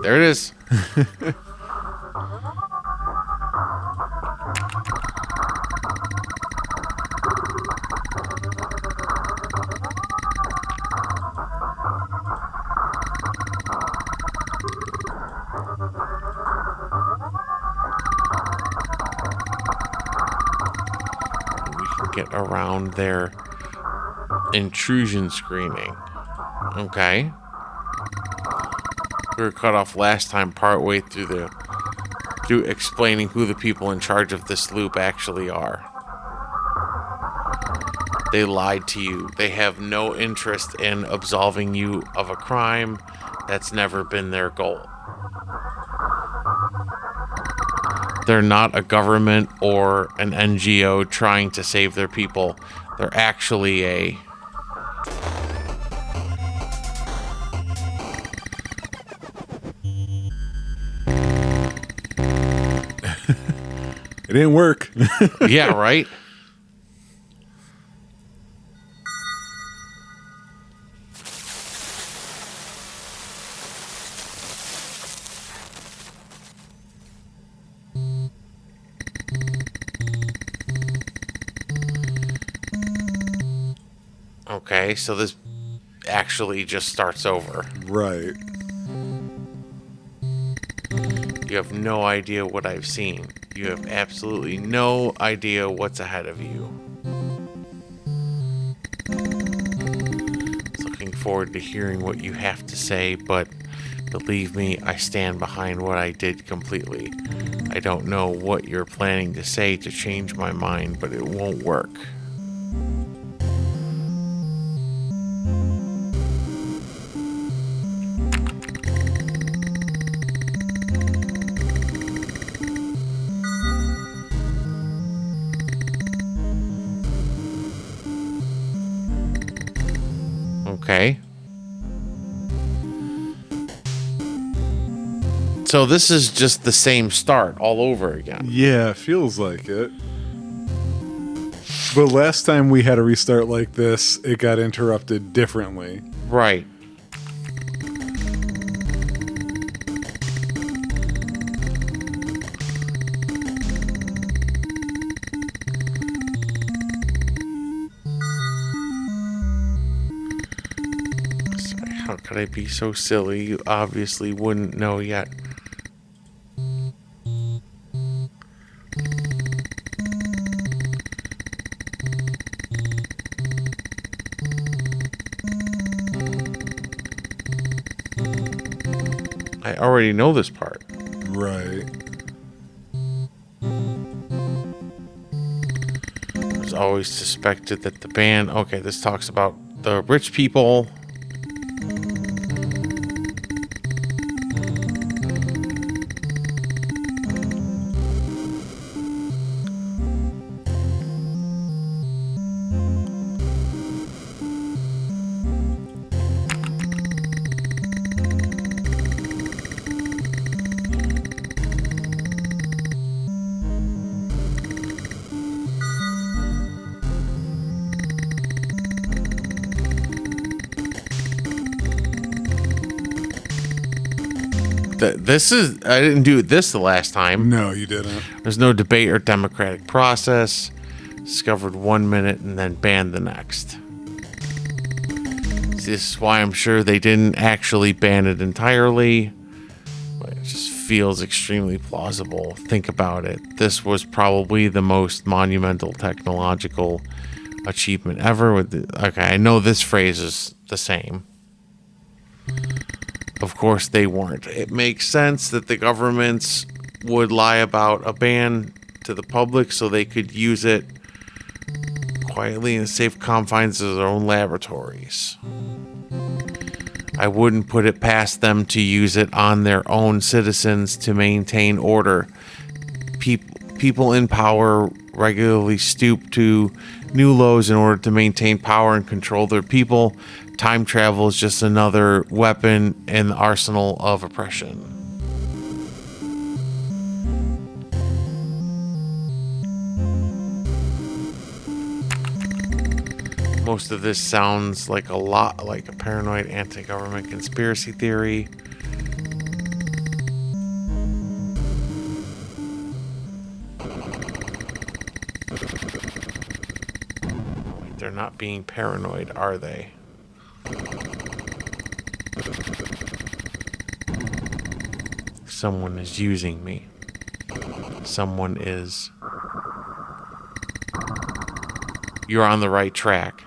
There it is. We can get around their intrusion screening. Okay. We were cut off last time partway through explaining who the people in charge of this loop actually are. They lied to you. They have no interest in absolving you of a crime. That's never been their goal. They're not a government or an NGO trying to save their people. They're actually a... It didn't work. Yeah, right? Okay, so this actually just starts over. Right. You have no idea what I've seen. You have absolutely no idea what's ahead of you. Looking forward to hearing what you have to say, but believe me, I stand behind what I did completely. I don't know what you're planning to say to change my mind, but it won't work. Okay. So this is just the same start all over again. Yeah, it feels like it. But last time we had a restart like this, it got interrupted differently. Right. How could I be so silly? You obviously wouldn't know yet. I already know this part. Right. I was always suspected that the band... Okay, this talks about the rich people... This is... I didn't do this the last time. No, you didn't. There's no debate or democratic process. Discovered 1 minute and then banned the next. This is why I'm sure they didn't actually ban it entirely. But it just feels extremely plausible. Think about it. This was probably the most monumental technological achievement ever. Okay, I know this phrase is the same. Of course they weren't. It makes sense that the governments would lie about a ban to the public so they could use it quietly in safe confines of their own laboratories. I wouldn't put it past them to use it on their own citizens to maintain order. People in power regularly stoop to new lows in order to maintain power and control their people. Time travel is just another weapon in the arsenal of oppression. Most of this sounds like a lot like a paranoid anti-government conspiracy theory. They're not being paranoid, are they? Someone is using me. Someone is... You're on the right track.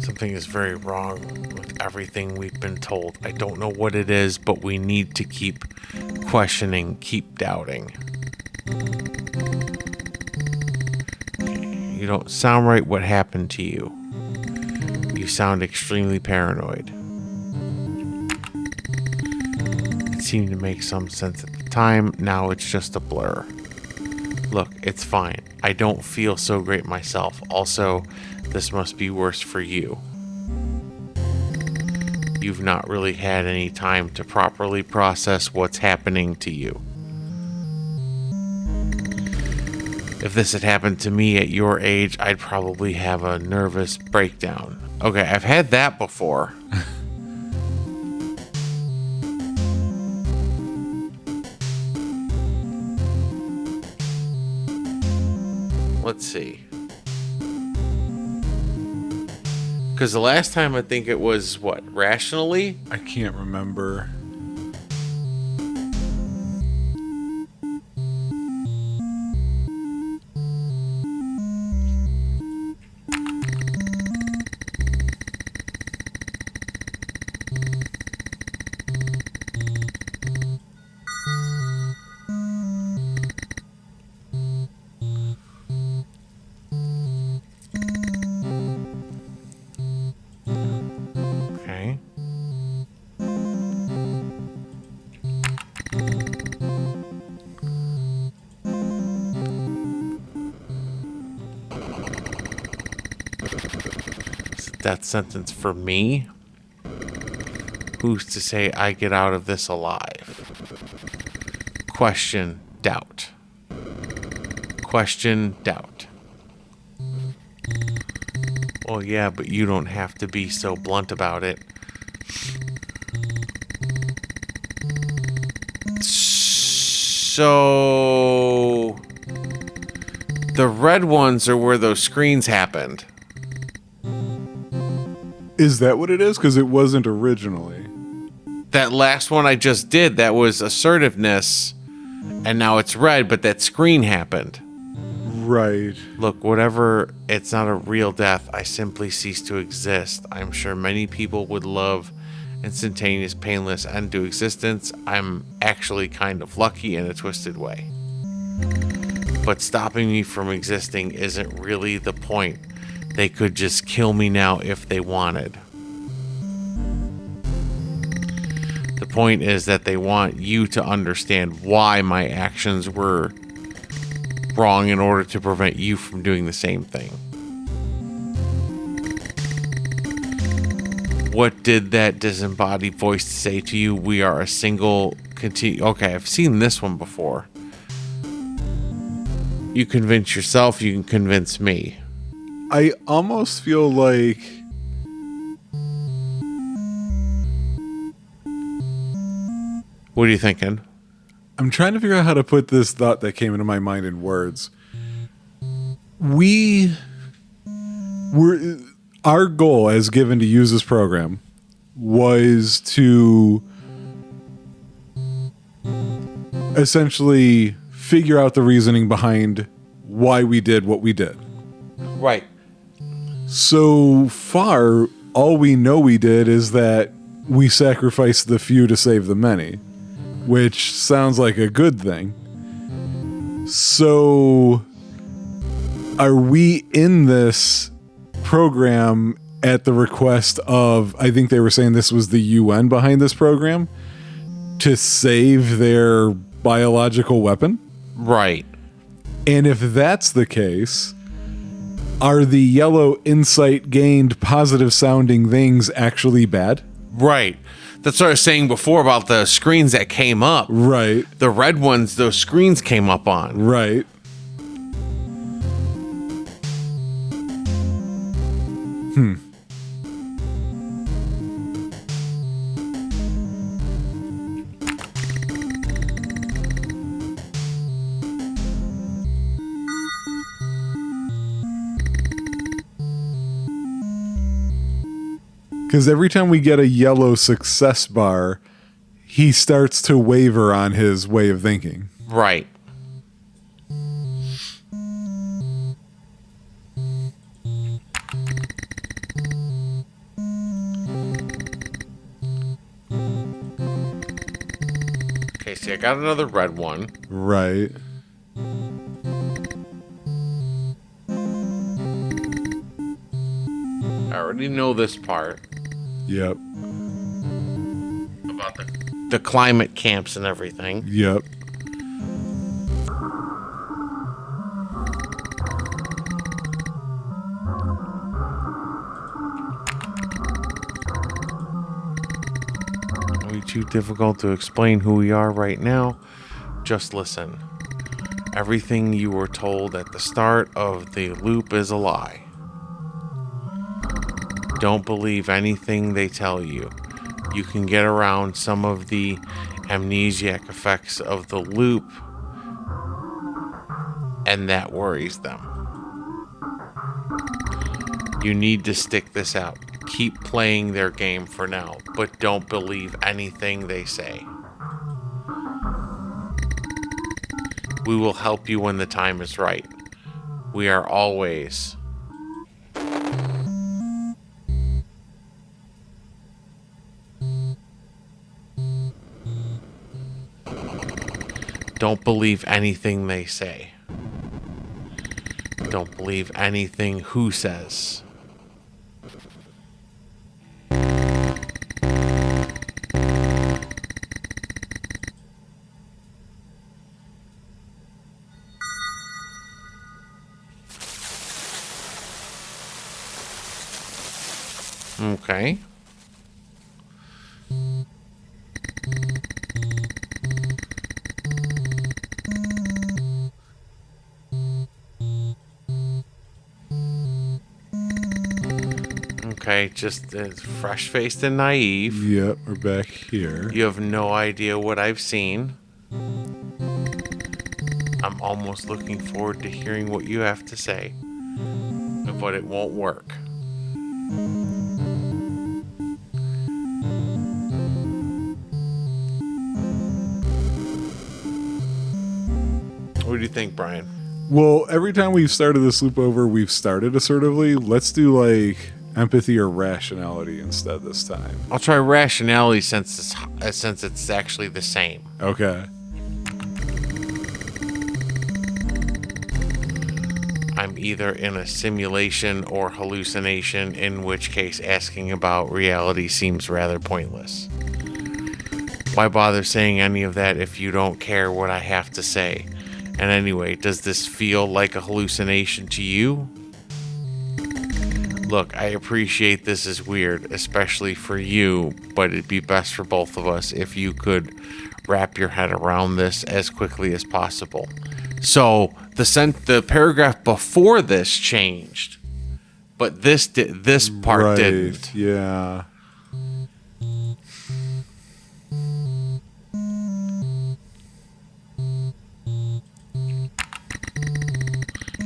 Something is very wrong with everything we've been told. I don't know what it is, but we need to keep questioning, keep doubting. You don't sound right. What happened to you? You sound extremely paranoid. It seemed to make some sense at the time. Now it's just a blur. Look, it's fine. I don't feel so great myself. Also, this must be worse for you. You've not really had any time to properly process what's happening to you. If this had happened to me at your age, I'd probably have a nervous breakdown. Okay, I've had that before. Let's see. Because the last time I think it was, what, rationally? I can't remember. Okay. Is it that sentence for me? Who's to say I get out of this alive? Question, doubt. Question, doubt. Well, yeah, but you don't have to be so blunt about it. So... the red ones are where those screens happened. Is that what it is? Because it wasn't originally. That last one I just did, that was assertiveness, and now it's red, but that screen happened. Right. Look, whatever, it's not a real death. I simply cease to exist. I'm sure many people would love instantaneous, painless end to existence. I'm actually kind of lucky in a twisted way. But stopping me from existing isn't really the point. They could just kill me now if they wanted. The point is that they want you to understand why my actions were wrong in order to prevent you from doing the same thing. What did that disembodied voice say to you? We are a single Okay, I've seen this one before. You convince yourself, you can convince me. I almost feel like What are you thinking? I'm trying to figure out how to put this thought that came into my mind in words. Our goal as given to use this program was to essentially figure out the reasoning behind why we did what we did. Right. So far, all we know we did is that we sacrificed the few to save the many, which sounds like a good thing. So, are we in this program at the request of, I think they were saying this was the UN behind this program, to save their biological weapon? Right. And if that's the case, are the yellow insight gained positive sounding things actually bad? Right. That's what I was saying before about the screens that came up. Right. The red ones, those screens came up on. Right. Because every time we get a yellow success bar, he starts to waver on his way of thinking. Right. Okay, see, I got another red one. Right. I already know this part Yep. about the climate camps and everything. Yep. Way too difficult to explain who we are right now. Just listen. Everything you were told at the start of the loop is a lie. Don't believe anything they tell you. You can get around some of the amnesiac effects of the loop, and that worries them. You need to stick this out. Keep playing their game for now, but don't believe anything they say. We will help you when the time is right. We are always... Don't believe anything they say. Don't believe anything who says. Okay. Okay, just fresh-faced and naive. Yep. We're back here. You have no idea what I've seen. I'm almost looking forward to hearing what you have to say. But it won't work. What do you think, Brian? Well, every time we've started this loop over, we've started assertively. Let's do like empathy or rationality instead this time. I'll try rationality since it's actually the same. Okay. I'm either in a simulation or hallucination, in which case asking about reality seems rather pointless. Why bother saying any of that if you don't care what I have to say? And anyway, does this feel like a hallucination to you? Look, I appreciate this is weird, especially for you, but it'd be best for both of us if you could wrap your head around this as quickly as possible. So the paragraph before this changed, but this part didn't. Yeah.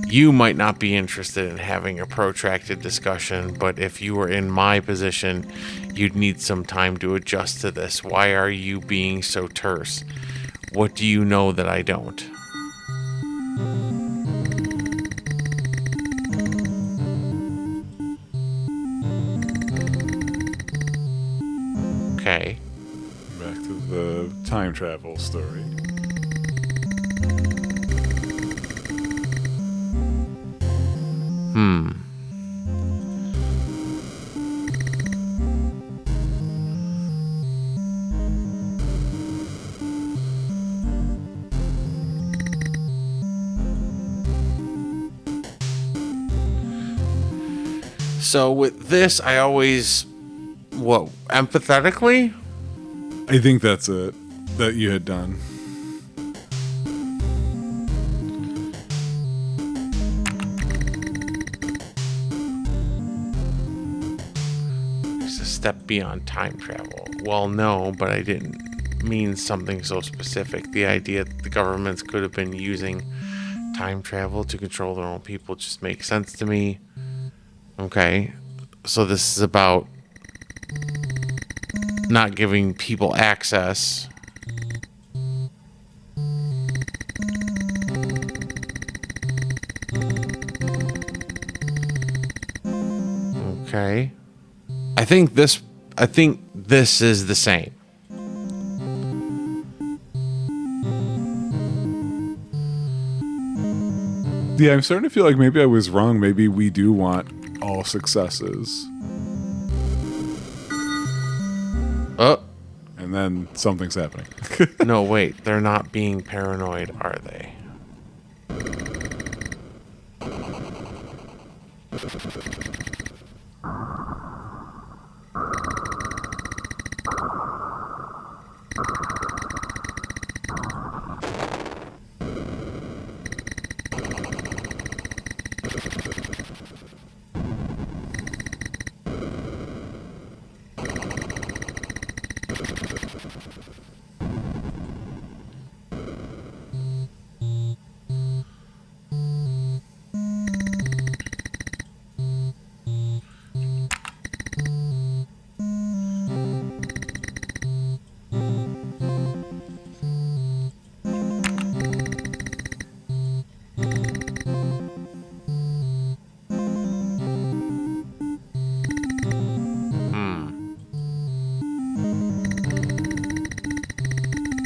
You might not be interested in having a protracted discussion, but if you were in my position, you'd need some time to adjust to this. Why are you being so terse? What do you know that I don't? Okay. Back to the time travel story. So with this, I always What, empathetically? I think that's it that you had done. It's a step beyond time travel. Well, no, but I didn't mean something so specific. The idea that the governments could have been using time travel to control their own people just makes sense to me. Okay, so this is about not giving people access. Okay. I think this is the same. Yeah, I'm starting to feel like maybe I was wrong. Maybe we do want all successes. Oh, And then something's happening. no, wait. They're not being paranoid, are they?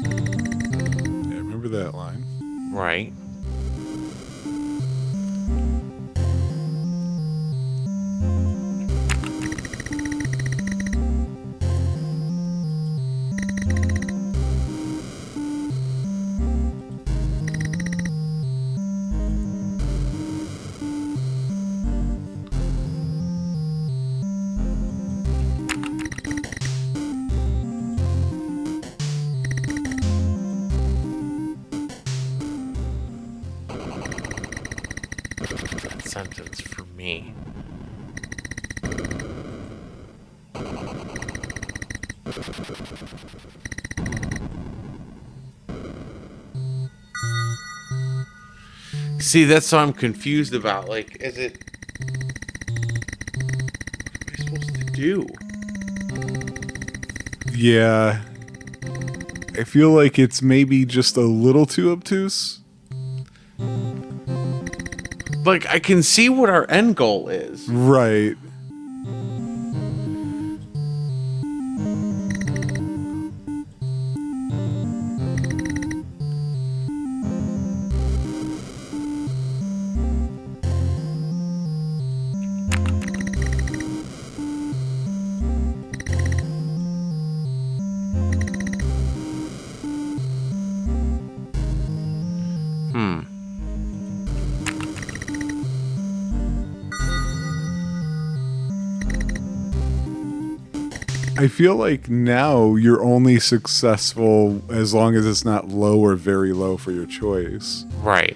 Yeah, remember that line. Right. That sentence for me. See, that's what I'm confused about. Like, is it... What am I supposed to do? Yeah. I feel like it's maybe just a little too obtuse. Like, I can see what our end goal is. Right. I feel like now you're only successful as long as it's not low or very low for your choice. Right.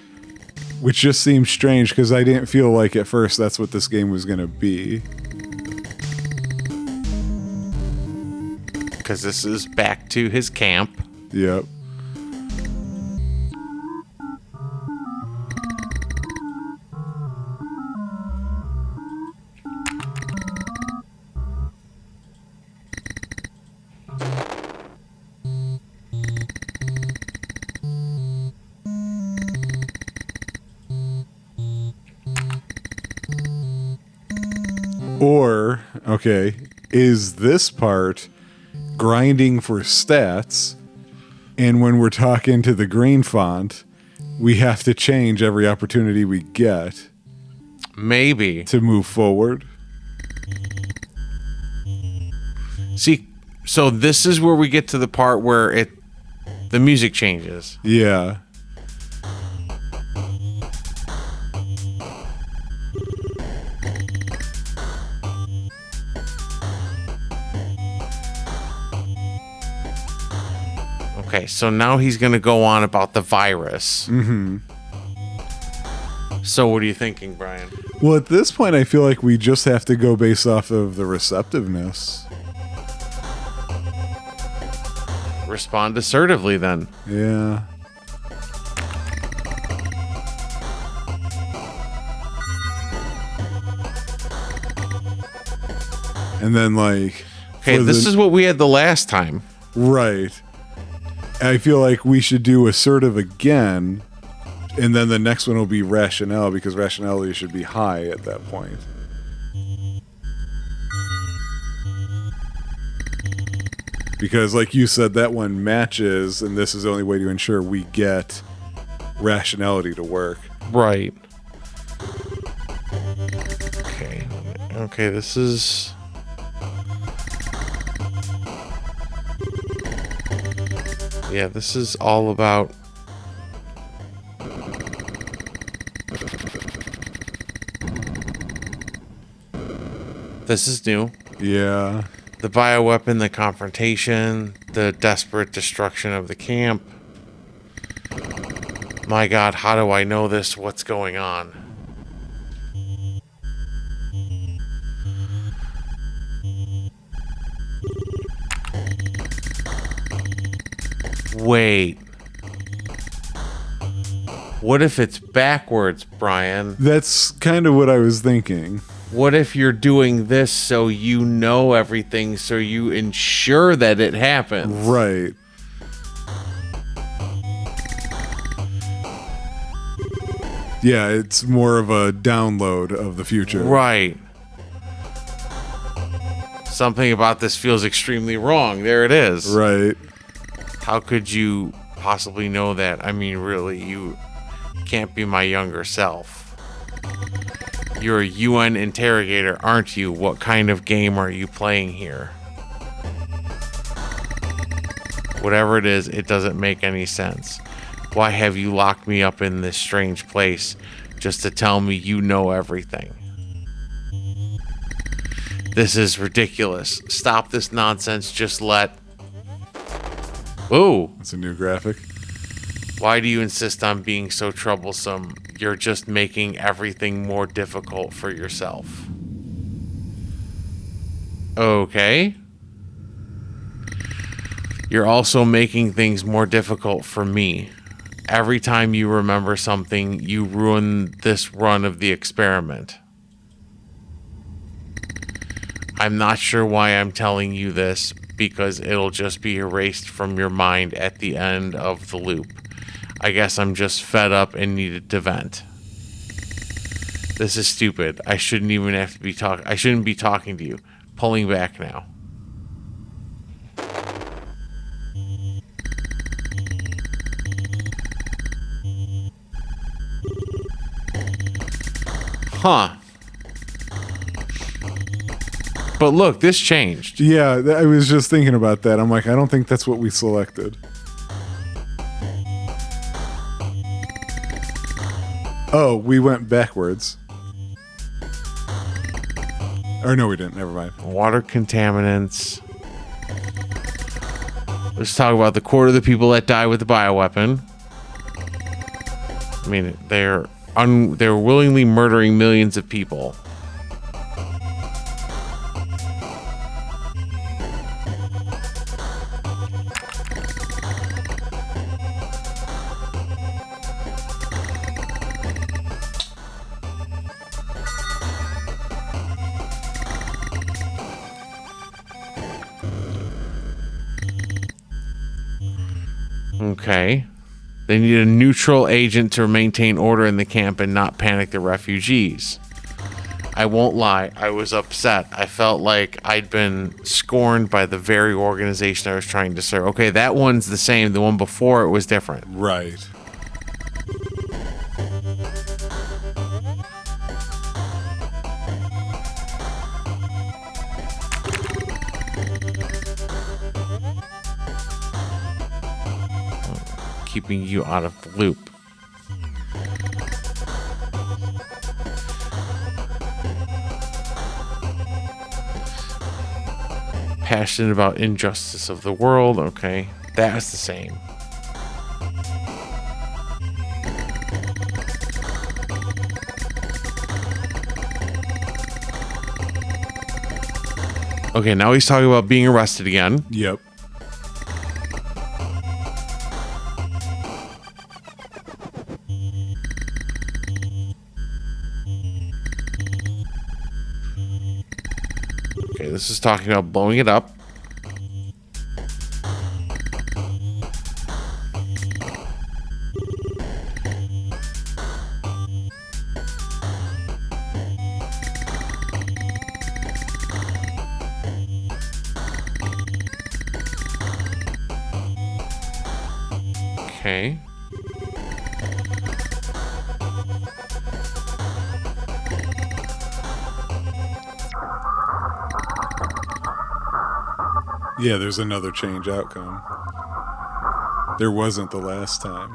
Which just seems strange because I didn't feel like at first that's what this game was going to be. Because this is back to his camp. Yep. Or, okay, is this part grinding for stats, and when we're talking to the green font, we have to change every opportunity we get Maybe. to move forward? See, so this is where we get to the part where the music changes. Yeah. Okay, so now he's going to go on about the virus. Mm-hmm. So what are you thinking, Brian? Well, at this point, I feel like we just have to go based off of the receptiveness. Respond assertively, then. Yeah. And then, like... Okay, this is what we had the last time. Right. I feel like we should do assertive again, and then the next one will be rationale, because rationality should be high at that point. Because, like you said, that one matches, and this is the only way to ensure we get rationality to work. Right. Okay. Okay, this is... Yeah, this is all about... This is new. Yeah. The bioweapon, the confrontation, the desperate destruction of the camp. My God, how do I know this? What's going on? Wait. What if it's backwards, Brian? That's kind of what I was thinking. What if you're doing this so you know everything, so you ensure that it happens? Right. Yeah, it's more of a download of the future. Right. Something about this feels extremely wrong. There it is. Right. How could you possibly know that? I mean, really, you can't be my younger self. You're a UN interrogator, aren't you? What kind of game are you playing here? Whatever it is, it doesn't make any sense. Why have you locked me up in this strange place just to tell me you know everything? This is ridiculous. Stop this nonsense. Just let... Ooh. That's a new graphic. Why do you insist on being so troublesome? You're just making everything more difficult for yourself. Okay. You're also making things more difficult for me. Every time you remember something, you ruin this run of the experiment. I'm not sure why I'm telling you this, because it'll just be erased from your mind at the end of the loop. I guess I'm just fed up and needed to vent. This is stupid. I shouldn't even have to be I shouldn't be talking to you. Pulling back now. Huh. But look, this changed. Yeah, I was just thinking about that. I'm like, I don't think that's what we selected. Oh, we went backwards. Or no, we didn't. Never mind. Water contaminants. Let's talk about the quarter of the people that die with the bioweapon. I mean, they're willingly murdering millions of people. Okay. They need a neutral agent to maintain order in the camp and not panic the refugees. I won't lie, I was upset. I felt like I'd been scorned by the very organization I was trying to serve. Okay, that one's the same. The one before it was different. Right. Keeping you out of the loop. Passionate about injustice of the world. Okay. That was the same. Okay, now he's talking about being arrested again. Yep. Okay, this is talking about blowing it up. Okay. Yeah, there's another change outcome. There wasn't the last time.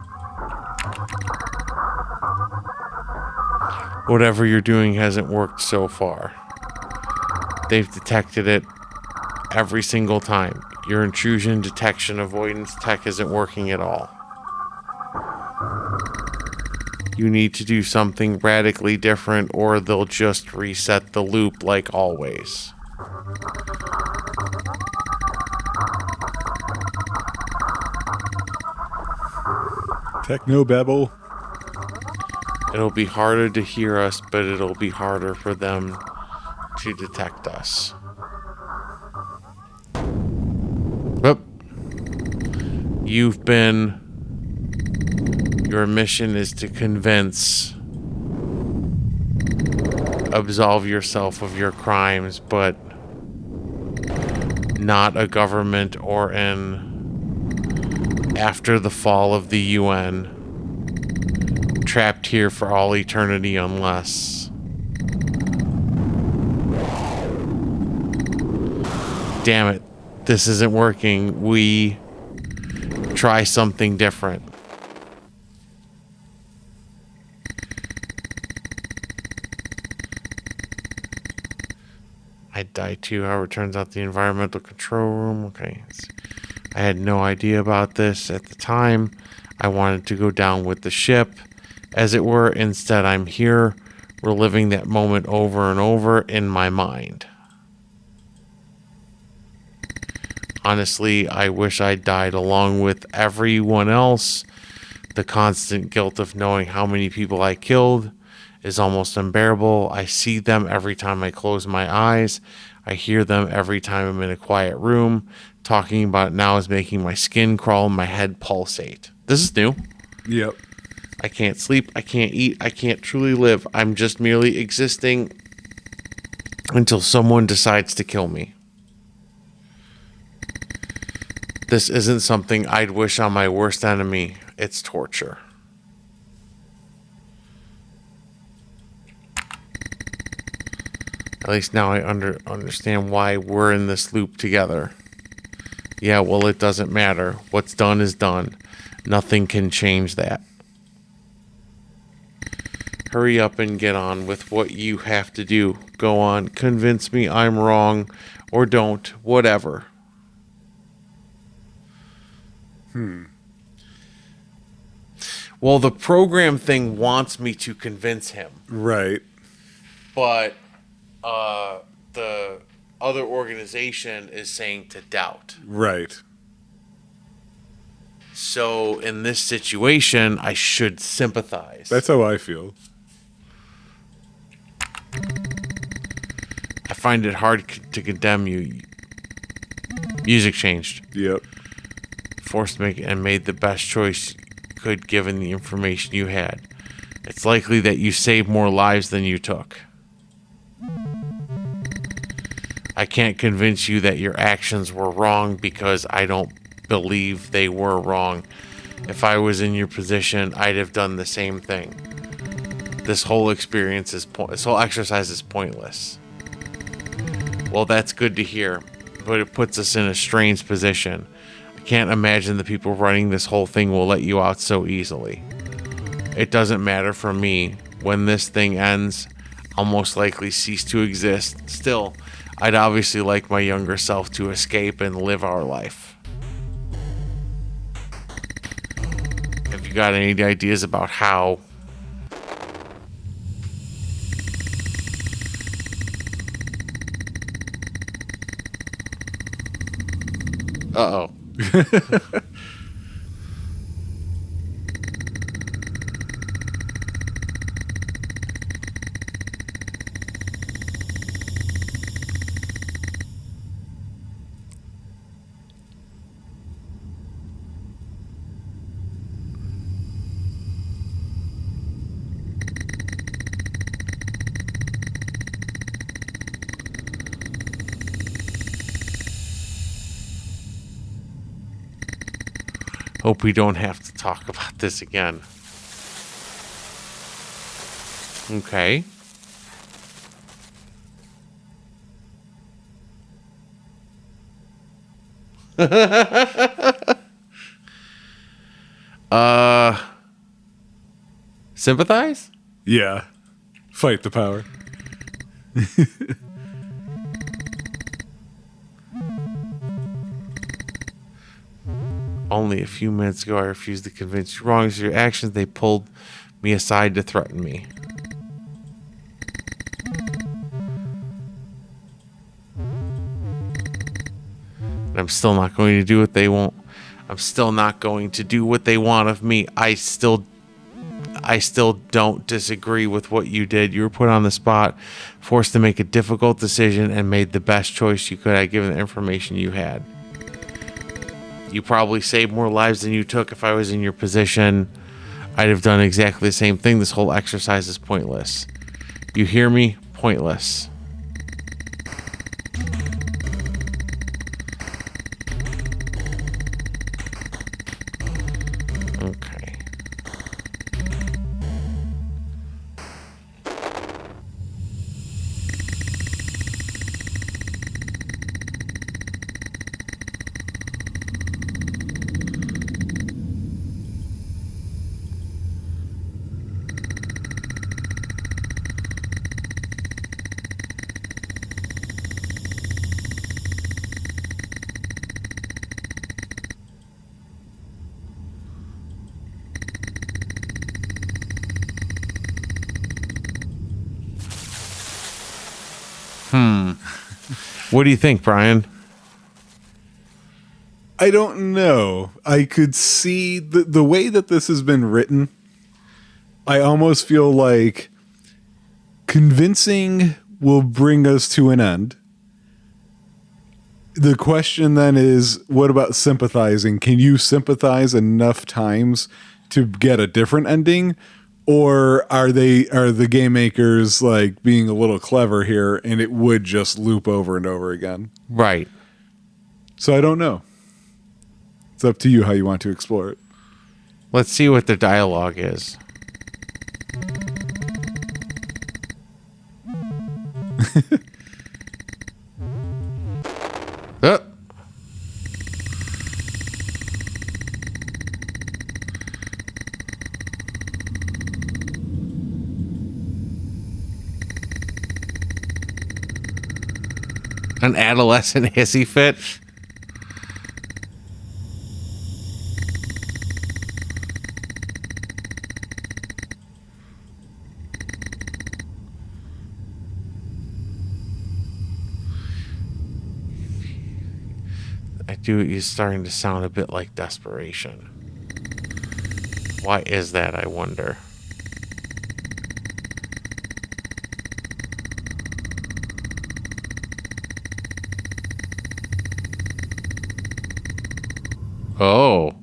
Whatever you're doing hasn't worked so far. They've detected it every single time. Your intrusion detection avoidance tech isn't working at all. You need to do something radically different or they'll just reset the loop like always. Technobabble. It'll be harder to hear us, but it'll be harder for them to detect us. Oop. Your mission is to absolve yourself of your crimes, but not a government or after the fall of the UN, trapped here for all eternity unless. Damn it, this isn't working. We try something different. I died too. However, turns out the environmental control room. Okay. I had no idea about this at the time. I wanted to go down with the ship, as it were. Instead, I'm here, reliving that moment over and over in my mind. Honestly, I wish I died along with everyone else. The constant guilt of knowing how many people I killed is almost unbearable. I see them every time I close my eyes. I hear them every time I'm in a quiet room. Talking about it now is making my skin crawl and my head pulsate. This is new. Yep. I can't sleep. I can't eat. I can't truly live. I'm just merely existing until someone decides to kill me. This isn't something I'd wish on my worst enemy. It's torture. At least now I understand why we're in this loop together. Yeah, well, it doesn't matter. What's done is done. Nothing can change that. Hurry up and get on with what you have to do. Go on, convince me I'm wrong, or don't, whatever. Well, the program thing wants me to convince him. Right. But the other organization is saying to doubt. Right. So in this situation, I should sympathize. That's how I feel. I find it hard to condemn you. Music changed. Yep. Forced to make and made the best choice you could given the information you had. It's likely that you saved more lives than you took. I can't convince you that your actions were wrong because I don't believe they were wrong. If I was in your position, I'd have done the same thing. This whole this whole exercise is pointless. Well, that's good to hear, but it puts us in a strange position. I can't imagine the people running this whole thing will let you out so easily. It doesn't matter for me. When this thing ends, I'll most likely cease to exist. Still, I'd obviously like my younger self to escape and live our life. got any ideas about how. Uh-oh. Hope we don't have to talk about this again. Okay. Sympathize? Yeah. Fight the power. Only a few minutes ago, I refused to convince you wrong. As your actions, they pulled me aside to threaten me. And I'm still not going to do what they want. I'm still not going to do what they want of me. I still don't disagree with what you did. You were put on the spot, forced to make a difficult decision, and made the best choice you could. Given the information you had. You probably saved more lives than you took. If I was in your position, I'd have done exactly the same thing. This whole exercise is pointless. You hear me? Pointless. Okay. What do you think, Brian? I don't know. I could see the way that this has been written. I almost feel like convincing will bring us to an end. The question then is, what about sympathizing? Can you sympathize enough times to get a different ending? Or are the game makers like being a little clever here and it would just loop over and over again? Right. So I don't know. It's up to you how you want to explore it. Let's see what the dialogue is. An adolescent hissy fit. I do. He's starting to sound a bit like desperation. Why is that, I wonder? Oh.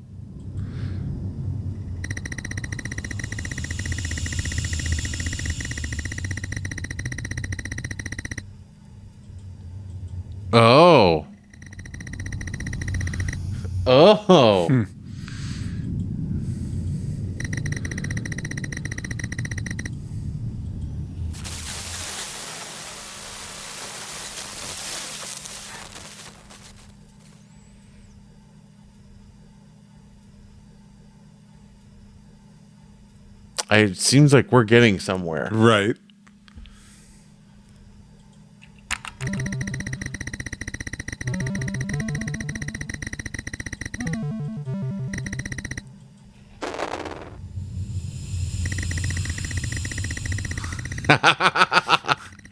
Oh. Oh. It seems like we're getting somewhere. Right.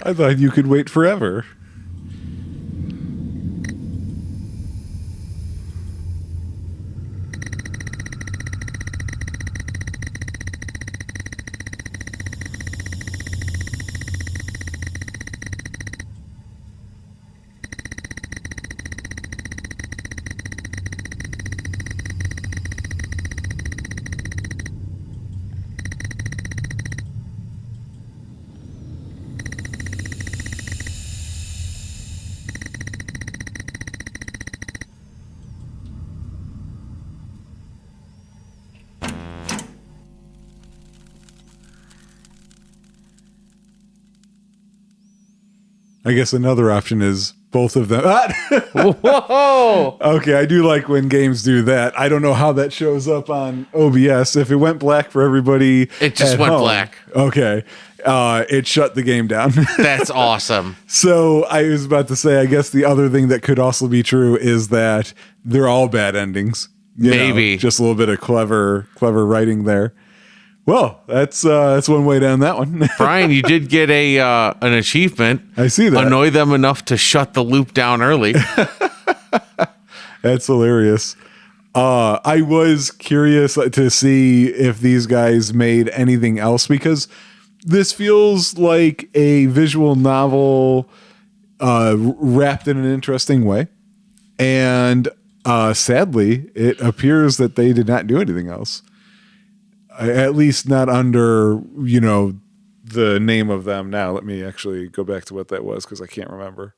I thought you could wait forever. I guess another option is both of them. Whoa! Okay, I do like when games do that. I don't know how that shows up on OBS. If it went black for everybody, It just at went home, black. Okay, it shut the game down. That's awesome. So I was about to say, I guess the other thing that could also be true is that they're all bad endings. You know, Maybe. just a little bit of clever writing there. Well, that's one way down that one. Brian, you did get an achievement. I see that. Annoy them enough to shut the loop down early. That's hilarious. I was curious to see if these guys made anything else, because this feels like a visual novel wrapped in an interesting way. And sadly, it appears that they did not do anything else. At least not under, the name of them. Now, let me actually go back to what that was, because I can't remember.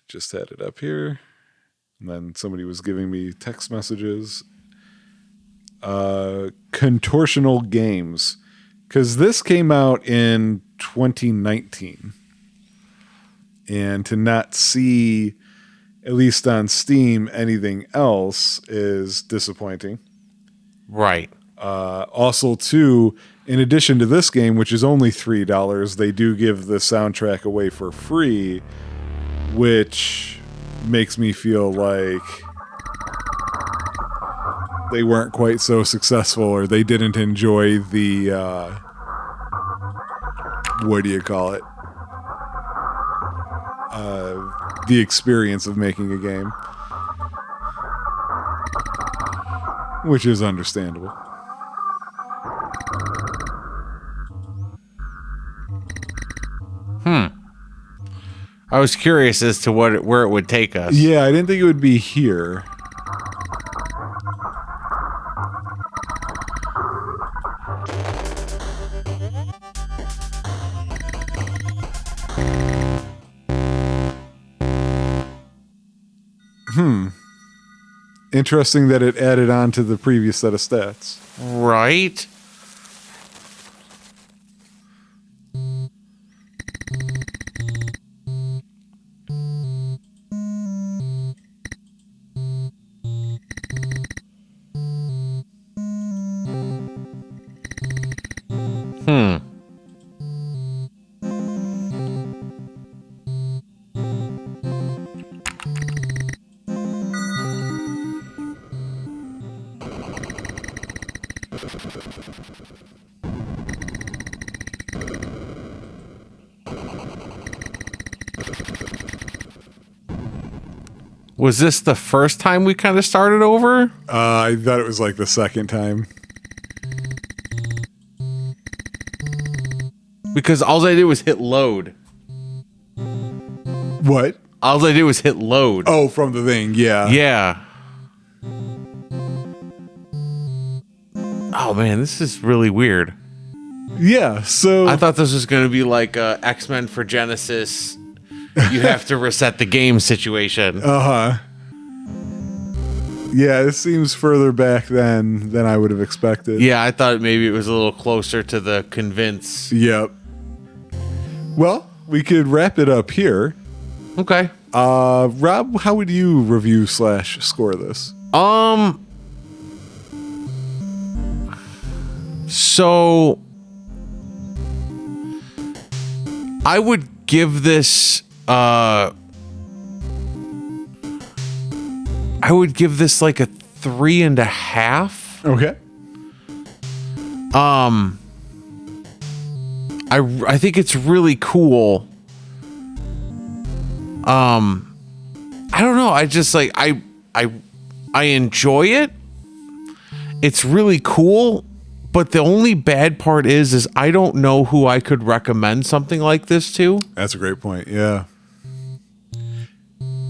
Just had it up here. And then somebody was giving me text messages. Contortional Games. Because this came out in 2019. And to not see, at least on Steam, anything else is disappointing. Right. Also, too, in addition to this game, which is only $3, they do give the soundtrack away for free, which makes me feel like they weren't quite so successful, or they didn't enjoy the, what do you call it? The experience of making a game, which is understandable. I was curious as to where it would take us. Yeah, I didn't think it would be here. Interesting that it added on to the previous set of stats. Right? Was this the first time we kind of started over? I thought it was like the second time. Because all I did was hit load. What? All I did was hit load. Oh, from the thing, yeah. Yeah. Oh man, this is really weird. Yeah, so... I thought this was going to be like X-Men for Genesis. You have to reset the game situation. Uh-huh. Yeah, it seems further back than I would have expected. Yeah, I thought maybe it was a little closer to the Convince. Yep. Well, we could wrap it up here. Okay. Rob, how would you review / score this? So I would give this like a 3.5. Okay. I think it's really cool. I don't know. I just like I enjoy it. It's really cool, but the only bad part is I don't know who I could recommend something like this to. That's a great point. Yeah.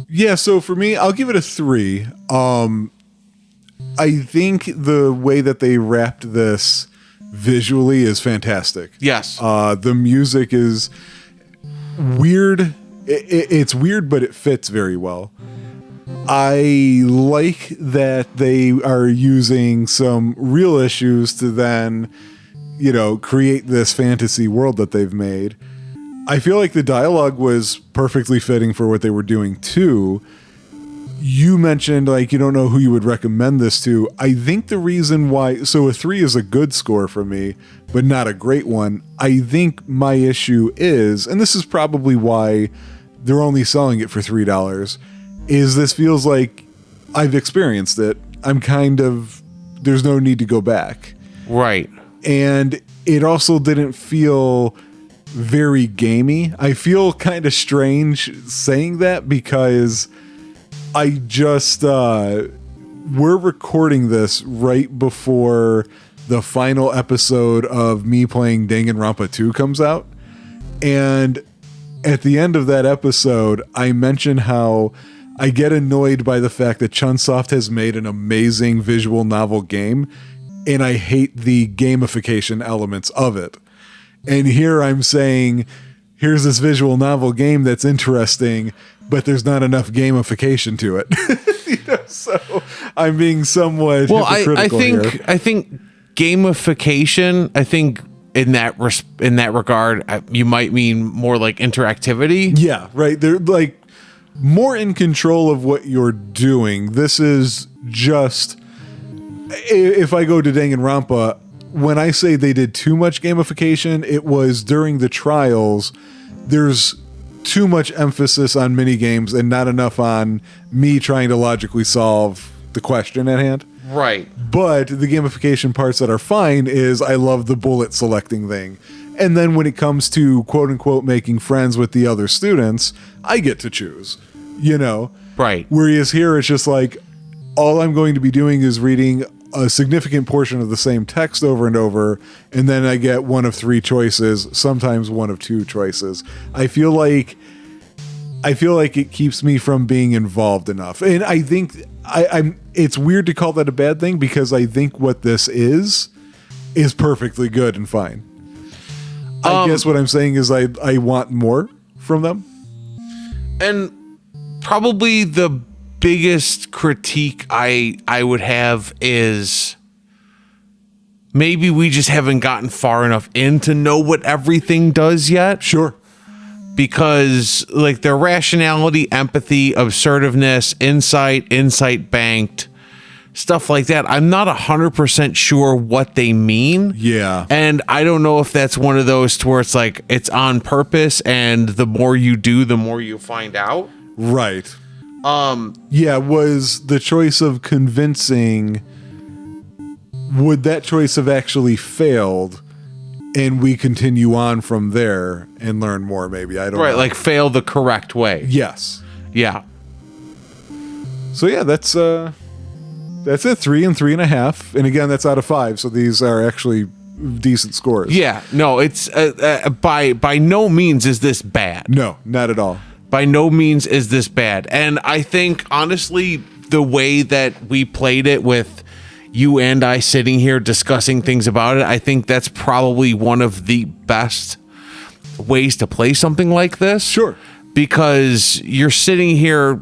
Yeah, so for me, I'll give it a 3. I think the way that they wrapped this visually is fantastic. Yes. The music is weird. It's weird, but it fits very well. I like that they are using some real issues to then, create this fantasy world that they've made. I feel like the dialogue was perfectly fitting for what they were doing too. You mentioned you don't know who you would recommend this to. I think the reason why, so a 3 is a good score for me, but not a great one. I think my issue is, and this is probably why they're only selling it for $3, is this feels like I've experienced it. There's no need to go back. Right. And it also didn't feel very gamey. I feel kind of strange saying that because I just, we're recording this right before the final episode of me playing Danganronpa 2 comes out. And at the end of that episode, I mention how I get annoyed by the fact that Chunsoft has made an amazing visual novel game, and I hate the gamification elements of it. And here I'm saying, here's this visual novel game that's interesting, but there's not enough gamification to it. So I'm being somewhat hypocritical here. I think gamification, in that regard, you might mean more like interactivity. Yeah, right. They're like more in control of what you're doing. This is just, if I go to Danganronpa, when I say they did too much gamification, it was during the trials. There's too much emphasis on mini games and not enough on me trying to logically solve the question at hand. Right. But the gamification parts that are fine is I love the bullet selecting thing. And then when it comes to quote unquote making friends with the other students, I get to choose, Right. Whereas here it's just like all I'm going to be doing is reading a significant portion of the same text over and over, and then I get one of 3 choices, sometimes one of 2 choices. I feel like it keeps me from being involved enough. And I think it's weird to call that a bad thing because I think what this is perfectly good and fine. I guess what I'm saying is I want more from them. And probably the biggest critique I would have is maybe we just haven't gotten far enough in to know what everything does yet. Sure. Because like their rationality, empathy, assertiveness, insight banked, stuff like that, I'm not 100% sure what they mean. Yeah. And I don't know if that's one of those to where it's like it's on purpose and the more you do, the more you find out. Right. Yeah, was the choice of convincing, would that choice have actually failed and we continue on from there and learn more maybe? I don't know. Right, like fail the correct way. Yes. Yeah. So yeah, that's it. 3 and 3.5. And again, that's out of 5. So these are actually decent scores. Yeah, no, it's by no means is this bad. No, not at all. By no means is this bad. And I think, honestly, the way that we played it with you and I sitting here discussing things about it, I think that's probably one of the best ways to play something like this. Sure. Because you're sitting here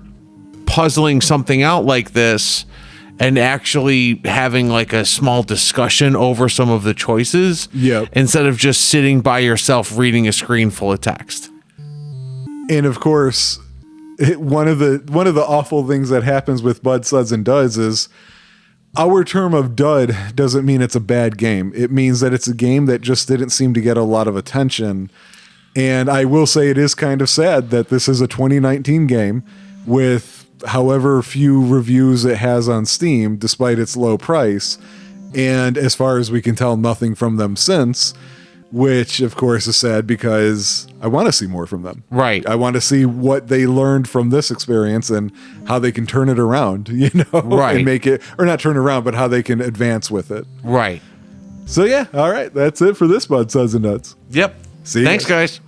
puzzling something out like this and actually having like a small discussion over some of the choices. Yep. Instead of just sitting by yourself reading a screen full of text. And of course, one of the awful things that happens with Bud, Suds, and Duds is our term of dud doesn't mean it's a bad game. It means that it's a game that just didn't seem to get a lot of attention. And I will say it is kind of sad that this is a 2019 game with however few reviews it has on Steam, despite its low price. And as far as we can tell, nothing from them since, which of course is sad because I want to see more from them. Right. I want to see what they learned from this experience and how they can turn it around, you know, Right. and make it, or not turn it around, but how they can advance with it. Right. So yeah, all right, that's it for this Bud Suds and Nuts. Yep. See you Thanks, guys.